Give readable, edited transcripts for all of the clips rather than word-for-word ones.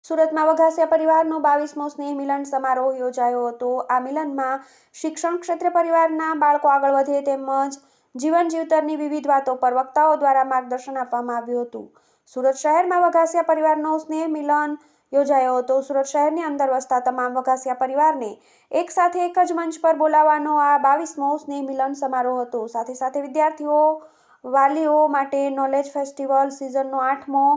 સુરતમાં વઘાસિયા પરિવારનો 22મો સ્નેહ મિલન સમારોહ યોજાયો હતો। આ મિલનમાં શિક્ષણ ક્ષેત્રે પરિવારના બાળકો આગળ વધે તેમજ જીવન જીવતરની વિવિધ વાતો પર વક્તાઓ દ્વારા માર્ગદર્શન આપવામાં આવ્યું હતું। સુરત શહેરમાં વઘાસિયા પરિવારનો સ્નેહ મિલન યોજાયો હતો। સુરત શહેરની અંદર વસતા તમામ વઘાસિયા પરિવારને એક સાથે એક જ મંચ પર બોલાવવાનો આ 22મો સ્નેહ મિલન સમારોહ હતો। સાથે સાથે વિદ્યાર્થીઓ વાલીઓ માટે નોલેજ ફેસ્ટિવલ સિઝનનો 8મો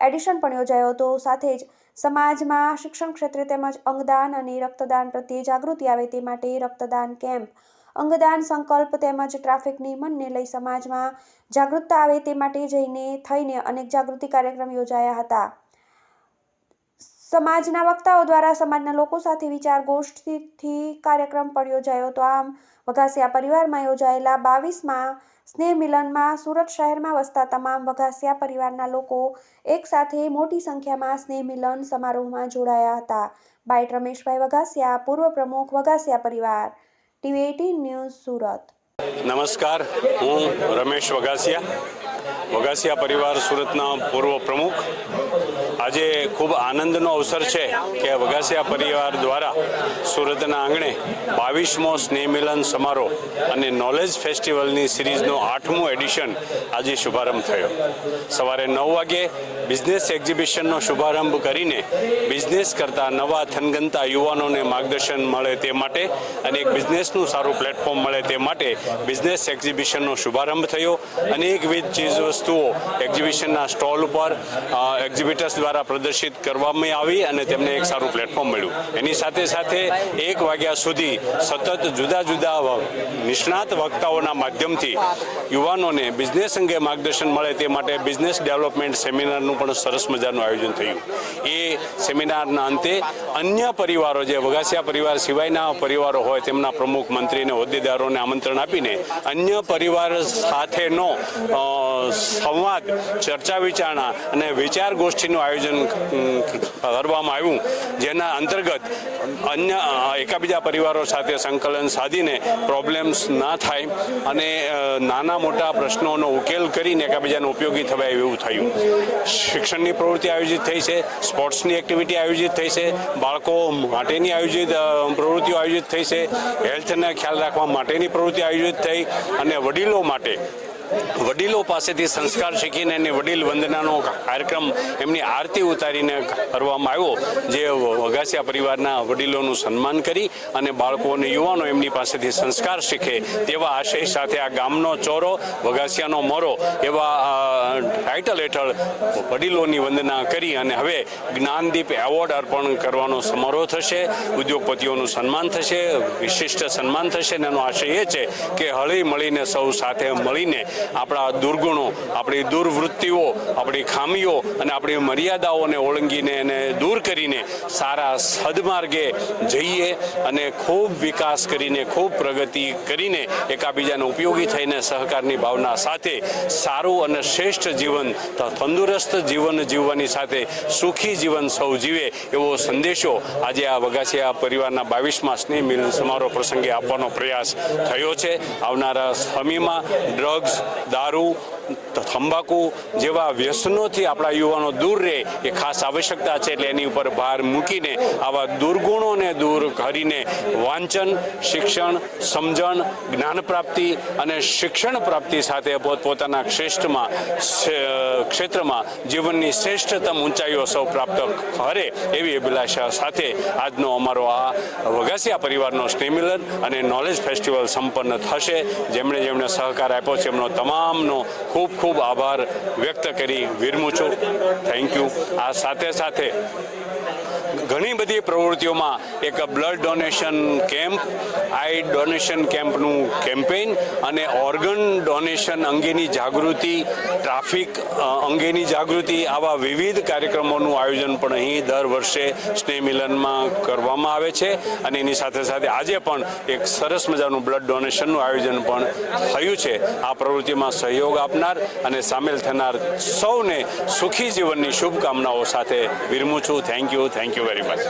એડિશન પણ યોજાયો હતો। સાથે જ સમાજમાં શિક્ષણ ક્ષેત્રે તેમજ અંગદાન અને રક્તદાન પ્રત્યે જાગૃતિ આવે તે માટે રક્તદાન કેમ્પ, અંગદાન સંકલ્પ તેમજ ટ્રાફિક નિયમનને લઈ સમાજમાં જાગૃતતા આવે તે માટે થઈને અનેક જાગૃતિ કાર્યક્રમ યોજાયા હતા। સમાજના વક્તાઓ દ્વારા સમાજના લોકો સાથે વિચાર ગોષ્ઠીથી કાર્યક્રમ પણ યોજાયો હતો। આમ વઘાસિયા પરિવારમાં યોજાયેલા 22મા સ્નેહ મિલનમાં સુરત શહેરમાં વસતા તમામ વઘાસિયા પરિવારના લોકો એક સાથે મોટી સંખ્યામાં સ્નેહ મિલન સમારોહમાં જોડાયા હતા। બાઇટ રમેશભાઈ વઘાસિયા, પૂર્વ પ્રમુખ વઘાસિયા પરિવાર, ટીવી 18 ન્યૂઝ, સુરત। નમસ્કાર, હું રમેશ વઘાસિયા, વઘાસિયા પરિવાર સુરતના પૂર્વ પ્રમુખ। આજે ખૂબ આનંદનો અવસર છે કે વઘાસિયા પરિવાર દ્વારા સુરતના આંગણે 22મો સ્નેહ મિલન સમારોહ અને નોલેજ ફેસ્ટિવલની સિરીઝનો 8મું એડિશન આજે શુભારંભ થયો। સવારે 9 વાગે બિઝનેસ એક્ઝિબિશનનો શુભારંભ કરીને બિઝનેસ કરતા નવા થનગનતા યુવાનોને માર્ગદર્શન મળે તે માટે અને એક બિઝનેસનું સારું પ્લેટફોર્મ મળે તે માટે બિઝનેસ એક્ઝિબિશનનો શુભારંભ થયો। અનેકવિધ ચીજવસ્તુઓ એક્ઝિબિશનના સ્ટોલ ઉપર એક્ઝિબિટર્સ દ્વારા પ્રદર્શિત કરવામાં આવી અને તેમને એક સારું પ્લેટફોર્મ મળ્યું। એની સાથે સાથે 1 વાગ્યા સુધી સતત જુદા જુદા નિષ્ણાત વક્તાઓના માધ્યમથી યુવાનોને બિઝનેસ અંગે માર્ગદર્શન મળે તે માટે બિઝનેસ ડેવલપમેન્ટ સેમિનારનું પણ સરસ મજાનું આયોજન થયું। એ સેમિનારના અંતે અન્ય પરિવારો જે વઘાસિયા પરિવાર સિવાયના પરિવારો હોય તેમના પ્રમુખ, મંત્રી અને હોદ્દેદારોને આમંત્રણ આપીને અન્ય પરિવાર સાથેનો સંવાદ, ચર્ચા વિચારણા અને વિચાર ગોષ્ઠીનું આયોજન કરવામાં આવ્યું, જેના અંતર્ગત અન્ય એકાબીજા પરિવારો સાથે સંકલન સાધીને પ્રોબ્લેમ્સ ના થાય અને નાના મોટા પ્રશ્નોનો ઉકેલ કરીને એકાબીજાને ઉપયોગી થવાય એવું થયું। શિક્ષણની પ્રવૃત્તિ આયોજિત થઈ છે, સ્પોર્ટ્સની એક્ટિવિટી આયોજિત થઈ છે, બાળકો માટેની પ્રવૃત્તિઓ આયોજિત થઈ છે, હેલ્થને ખ્યાલ રાખવા માટેની પ્રવૃત્તિ આયોજિત થઈ અને વડીલો પાસેથી સંસ્કાર શીખીને એની વડીલ વંદનાનો કાર્યક્રમ એમની આરતી ઉતારીને કરવામાં આવ્યો, જે વઘાસિયા પરિવારના વડીલોનું સન્માન કરી અને બાળકો અને યુવાનો એમની પાસેથી સંસ્કાર શીખે તેવા આશય સાથે આ ગામનો ચોરો, વઘાસિયાનો મોરો એવા ટાઇટલ હેઠળ વડીલોની વંદના કરી અને હવે જ્ઞાનદીપ એવોર્ડ અર્પણ કરવાનો સમારોહ થશે, ઉદ્યોગપતિઓનું સન્માન થશે, વિશિષ્ટ સન્માન થશે અને એનો આશય એ છે કે હળી મળીને સૌ સાથે મળીને આપણા દુર્ગુણો, આપણી દુર્વૃત્તિઓ, આપણી ખામીઓ અને આપણી મર્યાદાઓને ઓળંગીને એને દૂર કરીને સારા સદમાર્ગે જઈએ અને ખૂબ વિકાસ કરીને, ખૂબ પ્રગતિ કરીને એકાબીજાને ઉપયોગી થઈને સહકારની ભાવના સાથે સારું અને શ્રેષ્ઠ જીવન, તંદુરસ્ત જીવન જીવવાની સાથે સુખી જીવન સૌ જીવે એવો સંદેશો આજે આ વઘાસિયા પરિવારના 22મા સ્નેહ મિલન સમારોહ પ્રસંગે આપવાનો પ્રયાસ થયો છે। આવનારા સમયમાં ડ્રગ્સ, દારૂ, તંબાકુ જેવા વ્યસનોથી આપણા યુવાનો દૂર રહે એ ખાસ આવશ્યકતા છે। એટલે એની ઉપર ભાર મૂકીને આવા દુર્ગુણોને દૂર કરીને વાંચન, શિક્ષણ, સમજણ, જ્ઞાન પ્રાપ્તિ અને શિક્ષણ પ્રાપ્તિ સાથે પોતપોતાના ક્ષેત્રમાં જીવનની શ્રેષ્ઠતમ ઊંચાઈઓ સૌ પ્રાપ્ત કરે એવી અભિલાષા સાથે આજનો અમારો આ વઘાસિયા પરિવારનો સ્નેહ મિલન અને નોલેજ ફેસ્ટિવલ સંપન્ન થશે। જેમણે સહકાર આપ્યો છે એમનો તમામનો ખૂબ ખૂબ આભાર વ્યક્ત કરી વિરમું છું। Thank you. આ સાથે સાથે ઘણી બધી પ્રવૃત્તિઓમાં એક બ્લડ ડોનેશન કેમ્પ, આઈ ડોનેશન કેમ્પનું કેમ્પેઇન અને ઓર્ગન ડોનેશન અંગેની જાગૃતિ, ટ્રાફિક અંગેની જાગૃતિ, આવા વિવિધ કાર્યક્રમોનું આયોજન પણ અહીં દર વર્ષે સ્નેહ મિલનમાં કરવામાં આવે છે અને એની સાથે સાથે આજે પણ એક સરસ મજાનું બ્લડ ડોનેશનનું આયોજન પણ થયું છે। આ પ્રવૃત્તિમાં સહયોગ આપનાર અને સામેલ થનાર સૌને સુખી જીવનની શુભકામનાઓ સાથે વિરમું છું। Thank you very much.